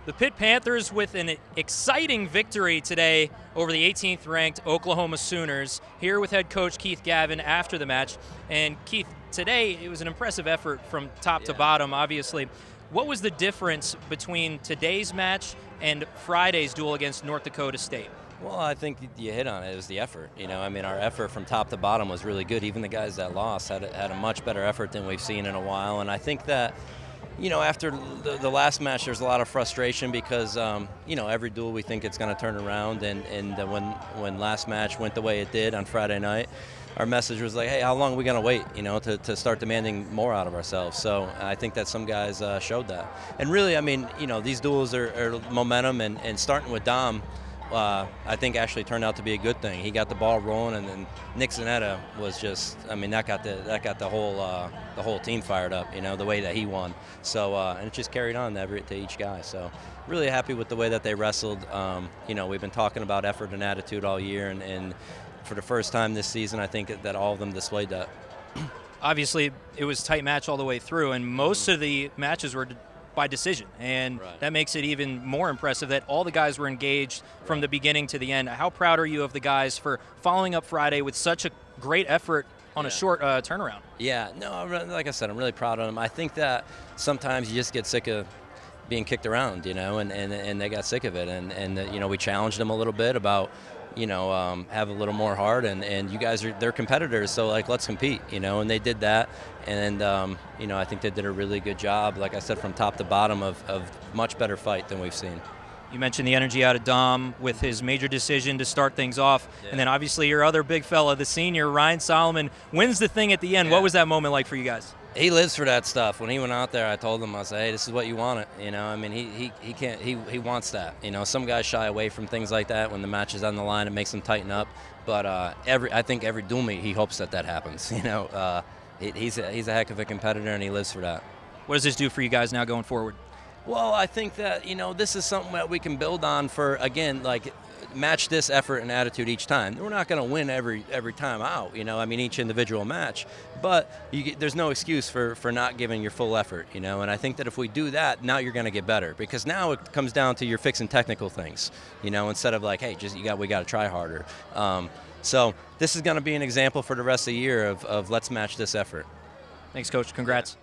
The Pitt Panthers with an exciting victory today over the 18th ranked Oklahoma Sooners. Here with head coach Keith Gavin after the match. And Keith, today it was an impressive effort from top to bottom, obviously. What was the difference between today's match and Friday's duel against North Dakota State? Well, I think you hit on it. It was the effort. I mean, our effort from top to bottom was really good. Even the guys that lost had a much better effort than we've seen in a while. And I think that, after the last match, there's a lot of frustration because, every duel we think it's going to turn around. And when last match went the way it did on Friday night, our message was like, hey, how long are we going to wait, to start demanding more out of ourselves? So I think that some guys showed that. And really, I mean, these duels are momentum, and starting with Dom, I think actually turned out to be a good thing. He got the ball rolling, and then Nick Zanetta was just, I mean, that got the whole team fired up, the way that he won. So and it just carried on to each guy. So really happy with the way that they wrestled. We've been talking about effort and attitude all year, and for the first time this season, I think that all of them displayed that. Obviously, it was a tight match all the way through, and most of the matches were by decision, and that makes it even more impressive that all the guys were engaged from the beginning to the end. How proud are you of the guys for following up Friday with such a great effort on a short turnaround? Yeah, no, like I said, I'm really proud of them. I think that sometimes you just get sick of being kicked around, and they got sick of it, and we challenged them a little bit about have a little more heart, and you guys they're competitors, so like let's compete, and they did that, and I think they did a really good job, like I said, from top to bottom of much better fight than we've seen. You mentioned the energy out of Dom with his major decision to start things off, and then obviously your other big fella, the senior Ryan Solomon, wins the thing at the end. What was that moment like for you guys? He lives for that stuff. When he went out there, I told him, I said, hey, this is what you want it. I mean, he can't, he wants that. Some guys shy away from things like that. When the match is on the line, it makes them tighten up. But I think every duel meet, he hopes that happens. He's a heck of a competitor, and he lives for that. What does this do for you guys now going forward? Well, I think that, this is something that we can build on for, again, like, match this effort and attitude each time. We're not going to win every time out, I mean, each individual match. But there's no excuse for not giving your full effort, and I think that if we do that, now you're going to get better. Because now it comes down to you're fixing technical things, instead of like, hey, we got to try harder. So this is going to be an example for the rest of the year of let's match this effort. Thanks, Coach. Congrats.